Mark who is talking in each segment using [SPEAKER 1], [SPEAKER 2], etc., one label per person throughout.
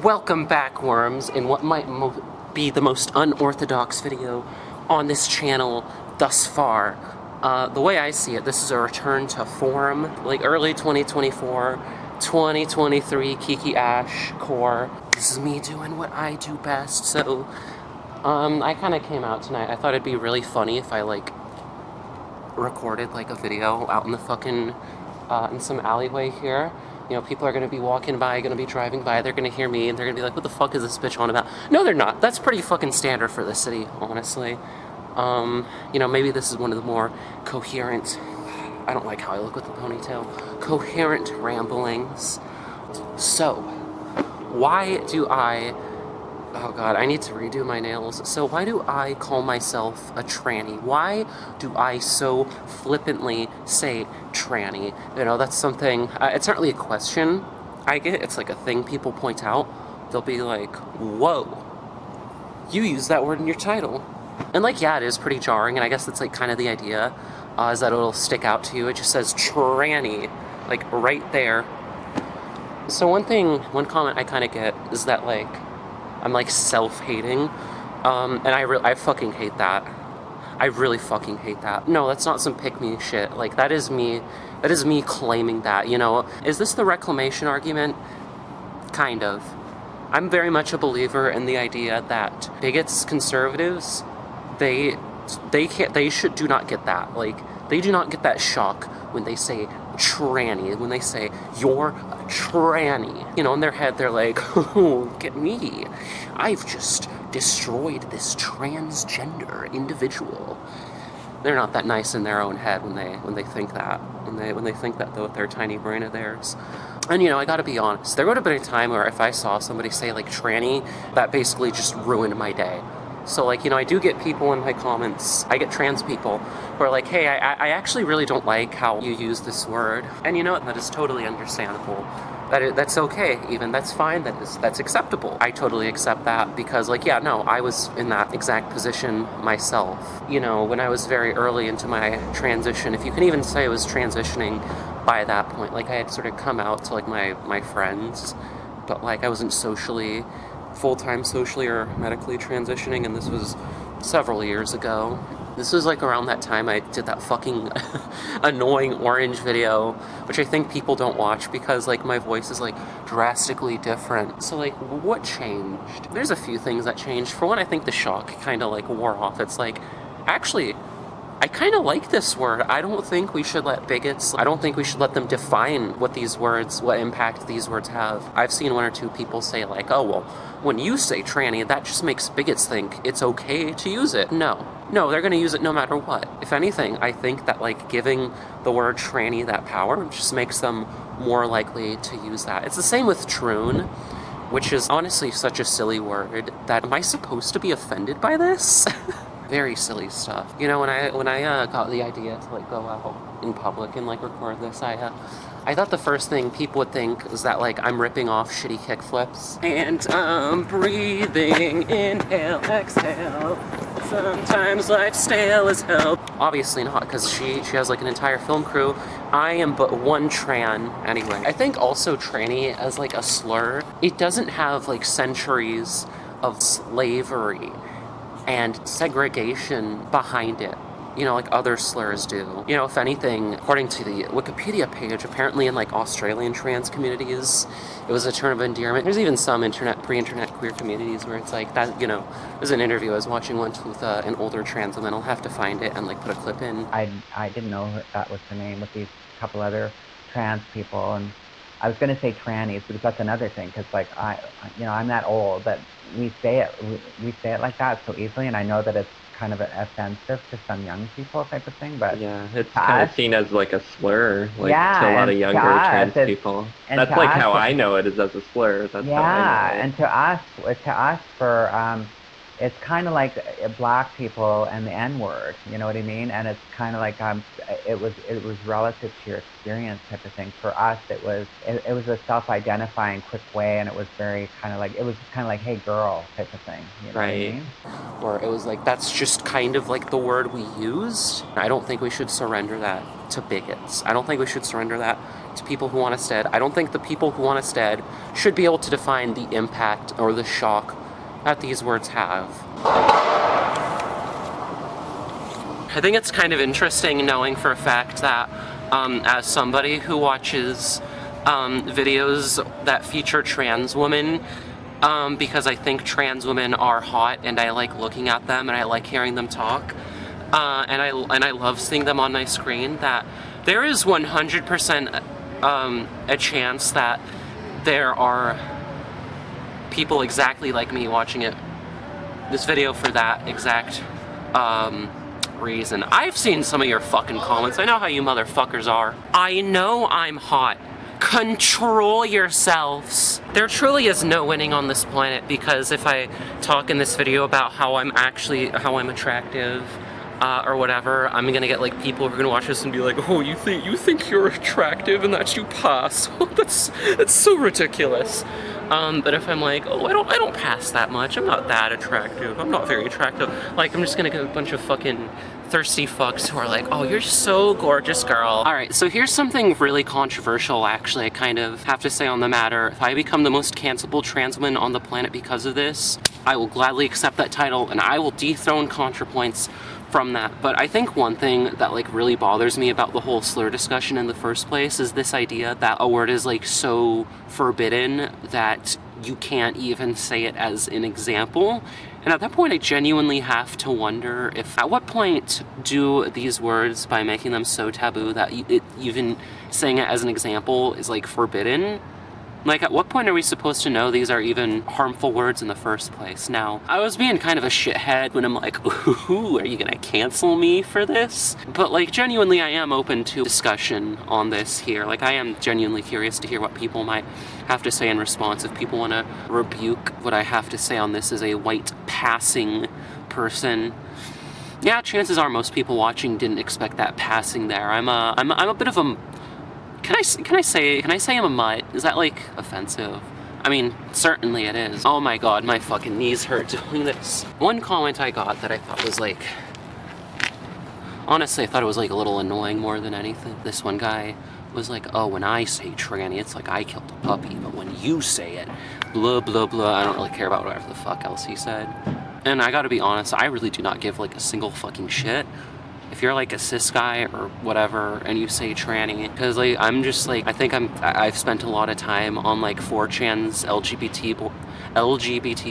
[SPEAKER 1] Welcome back, worms, in what might be the most unorthodox video on this channel thus far. The way I see it, this is a return to form, like early 2024, 2023 Kiki Ash core. This is me doing what I do best, so I kind of came out tonight. I thought it'd be really funny if I recorded a video out in the fucking in some alleyway here. You know, people are going to be walking by, going to be driving by, they're going to hear me, and they're going to be like, what the fuck is this bitch on about? No, they're not. That's pretty fucking standard for this city, honestly. You know, maybe this is one of the more coherent, I don't like how I look with the ponytail, coherent ramblings. So, why do I, oh god, I need to redo my nails. So why do I call myself a tranny? Why do I so flippantly say tranny? You know, that's something, it's not really a question I get, it's like a thing people point out. They'll be like, whoa, you use that word in your title. And yeah, it is pretty jarring, and I guess that's kind of the idea, is that it'll stick out to you. It just says tranny, right there. So one comment I kind of get is that I'm self-hating, and I fucking hate that. I really fucking hate that. No, that's not some pick-me shit. That is me claiming that, you know. Is this the reclamation argument? Kind of. I'm very much a believer in the idea that bigots, conservatives, they do not get that. They do not get that shock when they say tranny, when they say, you're a tranny. You know, in their head, they're like, oh, look at me. I've just destroyed this transgender individual. They're not that nice in their own head when they think that. When they think that, though, with their tiny brain of theirs. And, you know, I gotta be honest, there would have been a time where if I saw somebody say, tranny, that basically just ruined my day. So, you know, I do get people in my comments, I get trans people who are like, hey, I actually really don't like how you use this word. And you know what, that is totally understandable. That's okay, even, that's fine, that's acceptable. I totally accept that because, yeah, no, I was in that exact position myself. You know, when I was very early into my transition, if you can even say I was transitioning by that point, I had sort of come out to, my friends, but, I wasn't full-time socially or medically transitioning, and this was several years ago. This was around that time I did that fucking annoying orange video, which I think people don't watch because my voice is drastically different. So what changed? There's a few things that changed. For one, I think the shock kind of wore off. It's actually, I kind of like this word. I don't think we should let bigots, I don't think we should let them define what impact these words have. I've seen one or two people say oh, well, when you say tranny, that just makes bigots think it's okay to use it. No, they're gonna use it no matter what. If anything, I think that giving the word tranny that power just makes them more likely to use that. It's the same with troon, which is honestly such a silly word that, am I supposed to be offended by this? Very silly stuff. You know, when I got the idea to go out in public and record this, I thought the first thing people would think is that I'm ripping off shitty kickflips. And I'm breathing, inhale, exhale. Sometimes life's stale as hell. Obviously not, because she has an entire film crew. I am but one tran anyway. I think also tranny as a slur, it doesn't have centuries of slavery and segregation behind it, you know, other slurs do. You know, if anything, according to the Wikipedia page, apparently in Australian trans communities, it was a term of endearment. There's even some pre-internet queer communities where it's that, you know, there's an interview I was watching once with an older trans woman. I'll have to find it and put a clip in.
[SPEAKER 2] I didn't know that was her name with these couple other trans people, and I was going to say trannies because that's another thing, because I'm that old that we say it like that so easily, and I know that it's kind of offensive to some young people type of thing, but
[SPEAKER 3] yeah, it's kind of seen as a slur, to a lot of younger trans people. That's how I know it, is as a slur. That's how I know it.
[SPEAKER 2] And to us for it's kind of like black people and the N-word, you know what I mean? And it's kind of like it was relative to your experience type of thing. For us, it was a self-identifying quick way, and it was very kind of like hey girl type of thing, you know what I mean?
[SPEAKER 1] Or it was like, that's just kind of like the word we used. I don't think we should surrender that to bigots. I don't think we should surrender that to people who want us dead. I don't think the people who want us dead should be able to define the impact or the shock that these words have. I think it's kind of interesting knowing for a fact that as somebody who watches videos that feature trans women, because I think trans women are hot and I like looking at them and I like hearing them talk, and I love seeing them on my screen, that there is 100% a chance that there are people exactly like me watching this video for that exact reason. I've seen some of your fucking comments. I know how you motherfuckers are. I know I'm hot. Control yourselves. There truly is no winning on this planet, because if I talk in this video about how I'm attractive, or whatever, I'm gonna get like people who are gonna watch this and be like, oh, you think you're attractive and that you pass? that's so ridiculous. But if I'm like, oh, I don't pass that much, I'm not that attractive, I'm not very attractive, like, I'm just gonna get a bunch of fucking thirsty fucks who are like, oh, you're so gorgeous, girl. Alright, so here's something really controversial, actually, I kind of have to say on the matter. If I become the most cancelable trans woman on the planet because of this, I will gladly accept that title, and I will dethrone ContraPoints from that. But I think one thing that like really bothers me about the whole slur discussion in the first place is this idea that a word is like so forbidden that you can't even say it as an example. And at that point, I genuinely have to wonder if, at what point do these words, by making them so taboo that even saying it as an example is like forbidden? Like, at what point are we supposed to know these are even harmful words in the first place? Now, I was being kind of a shithead when I'm like, ooh, are you gonna cancel me for this? But like, genuinely, I am open to discussion on this here. Like, I am genuinely curious to hear what people might have to say in response. If people want to rebuke what I have to say on this as a white passing person, yeah, chances are most people watching didn't expect that passing there. I'm a bit of a... Can I say I'm a mutt? Is that like offensive? I mean, certainly it is. Oh my god, my fucking knees hurt doing this. One comment I got that I thought was like, honestly, I thought it was like a little annoying more than anything. This one guy was like, oh, when I say tranny, it's like I killed a puppy, but when you say it, blah blah blah. I don't really care about whatever the fuck else he said. And I gotta be honest, I really do not give like a single fucking shit if you're like a cis guy or whatever and you say tranny, because like I'm just like, I think I've spent a lot of time on like 4chan's LGBT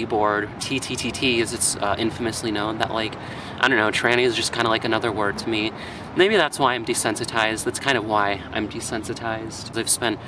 [SPEAKER 1] board, TTTT as it's infamously known, that like, I don't know, tranny is just kind of like another word to me. Maybe that's why I'm desensitized. That's kind of why I'm desensitized. I've spent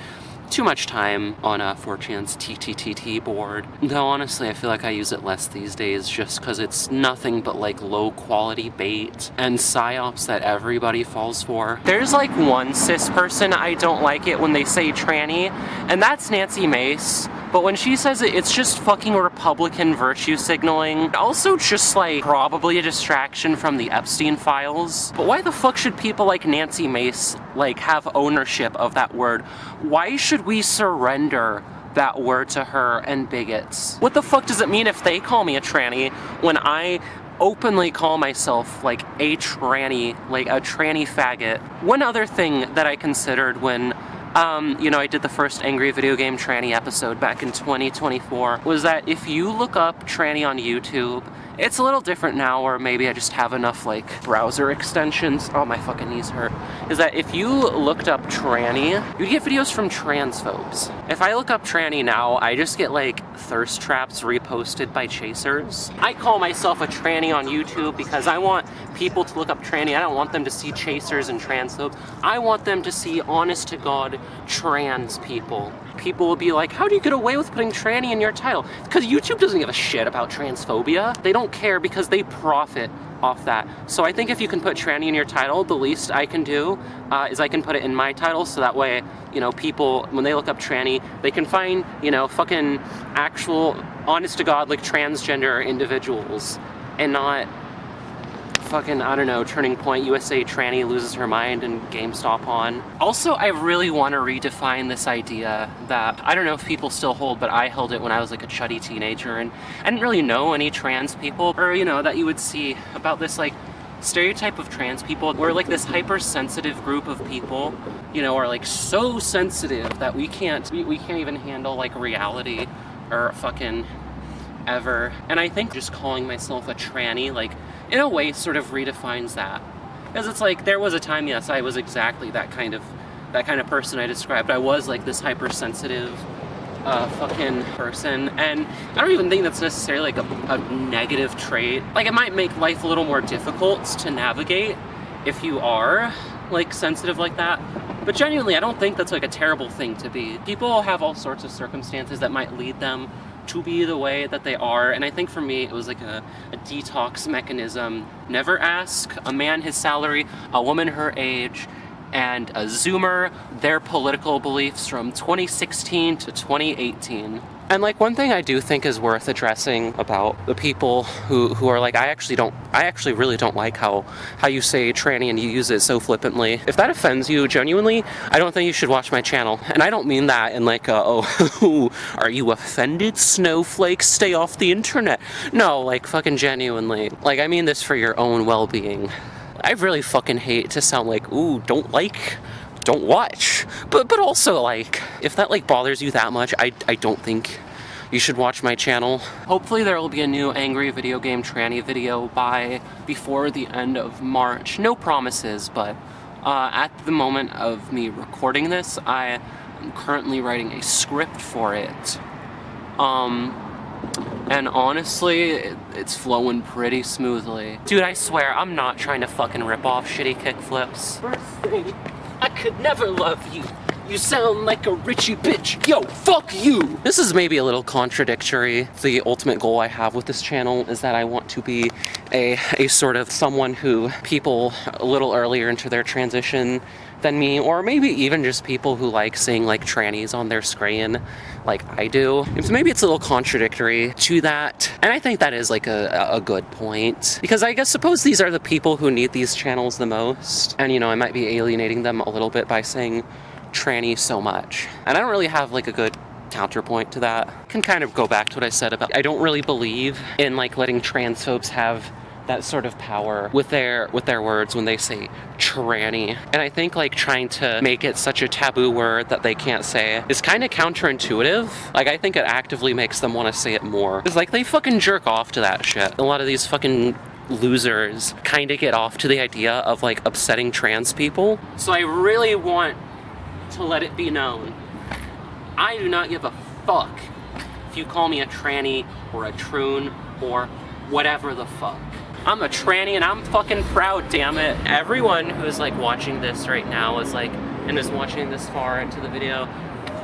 [SPEAKER 1] too much time on 4chan's TTTT board. Though honestly, I feel like I use it less these days just because it's nothing but like low quality bait and psyops that everybody falls for. There's like one cis person I don't like it when they say tranny, and that's Nancy Mace. But when she says it, it's just fucking Republican virtue signaling. Also just like probably a distraction from the Epstein files. But why the fuck should people like Nancy Mace like have ownership of that word? Why should we surrender that word to her and bigots? What the fuck does it mean if they call me a tranny when I openly call myself like a tranny, like a tranny faggot? One other thing that I considered when you know, I did the first Angry Video Game Tranny episode back in 2024, was that if you look up tranny on YouTube, it's a little different now, or maybe I just have enough like browser extensions. Oh, my fucking knees hurt. Is that if you looked up tranny, you'd get videos from transphobes. If I look up tranny now, I just get like thirst traps reposted by chasers. I call myself a tranny on YouTube because I want people to look up tranny. I don't want them to see chasers and transphobes. I want them to see honest to God trans people. People will be like, how do you get away with putting tranny in your title? Because YouTube doesn't give a shit about transphobia. They don't care because they profit off that. So I think if you can put tranny in your title, the least I can do is I can put it in my title, so that way, you know, people, when they look up tranny, they can find, you know, fucking actual, honest to God, like transgender individuals, and not fucking, I don't know, Turning Point USA tranny loses her mind and GameStop on. Also, I really want to redefine this idea that, I don't know if people still hold, but I held it when I was like a chuddy teenager, and I didn't really know any trans people, or, you know, that you would see about this like stereotype of trans people. We're like this hypersensitive group of people, you know, are like so sensitive that we can't even handle like reality or fucking ever. And I think just calling myself a tranny, like, in a way sort of redefines that. Because it's like, there was a time, yes, I was exactly that kind of person I described. I was like this hypersensitive fucking person, and I don't even think that's necessarily like a negative trait. Like, it might make life a little more difficult to navigate if you are like sensitive like that, but genuinely I don't think that's like a terrible thing to be. People have all sorts of circumstances that might lead them to be the way that they are, and I think for me it was like a detox mechanism. Never ask a man his salary, a woman her age, and a Zoomer their political beliefs from 2016 to 2018. And like, one thing I do think is worth addressing about the people who are like, I actually really don't like how you say tranny and you use it so flippantly. If that offends you genuinely, I don't think you should watch my channel. And I don't mean that in like, oh, are you offended, snowflake? Stay off the internet. No, like, fucking genuinely. Like, I mean this for your own well-being. I really fucking hate to sound like, ooh, don't watch. But also, like, if that like bothers you that much, I don't think you should watch my channel. Hopefully there will be a new angry video game tranny video before the end of March. No promises, but at the moment of me recording this, I am currently writing a script for it. And honestly, it's flowing pretty smoothly. Dude, I swear, I'm not trying to fucking rip off shitty kickflips. First thing, I could never love you. You sound like a Richie bitch. Yo, fuck you! This is maybe a little contradictory. The ultimate goal I have with this channel is that I want to be a sort of someone who people a little earlier into their transition than me, or maybe even just people who like seeing like trannies on their screen like I do. So maybe it's a little contradictory to that, and I think that is like a good point, because I guess suppose these are the people who need these channels the most, and you know, I might be alienating them a little bit by saying tranny so much, and I don't really have like a good counterpoint to that. I can kind of go back to what I said about I don't really believe in like letting trans folks have that sort of power with their words when they say tranny. And I think like trying to make it such a taboo word that they can't say is kind of counterintuitive. Like, I think it actively makes them want to say it more. It's like they fucking jerk off to that shit. A lot of these fucking losers kind of get off to the idea of like upsetting trans people. So I really want to let it be known, I do not give a fuck if you call me a tranny or a troon or whatever the fuck. I'm a tranny and I'm fucking proud, damn it. Everyone who's like watching this right now is like, and is watching this far into the video,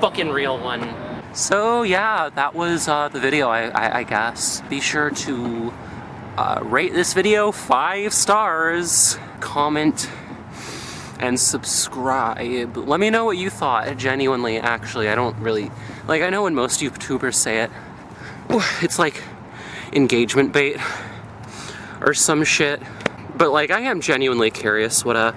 [SPEAKER 1] fucking real one. So yeah, that was the video, I guess. Be sure to rate this video 5 stars, comment, and subscribe. Let me know what you thought, genuinely, actually. I don't really, like, I know when most YouTubers say it, it's like engagement bait or some shit, but like, I am genuinely curious what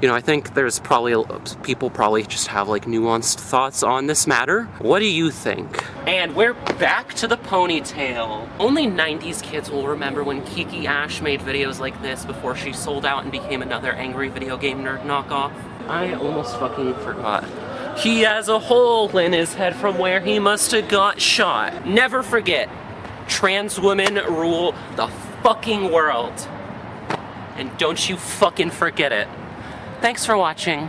[SPEAKER 1] you know, I think there's probably, people probably just have like nuanced thoughts on this matter. What do you think? And we're back to the ponytail. Only 90s kids will remember when Kiki Ash made videos like this before she sold out and became another angry video game nerd knockoff. I almost fucking forgot. He has a hole in his head from where he must have got shot. Never forget, trans women rule the fucking world. And don't you fucking forget it. Thanks for watching.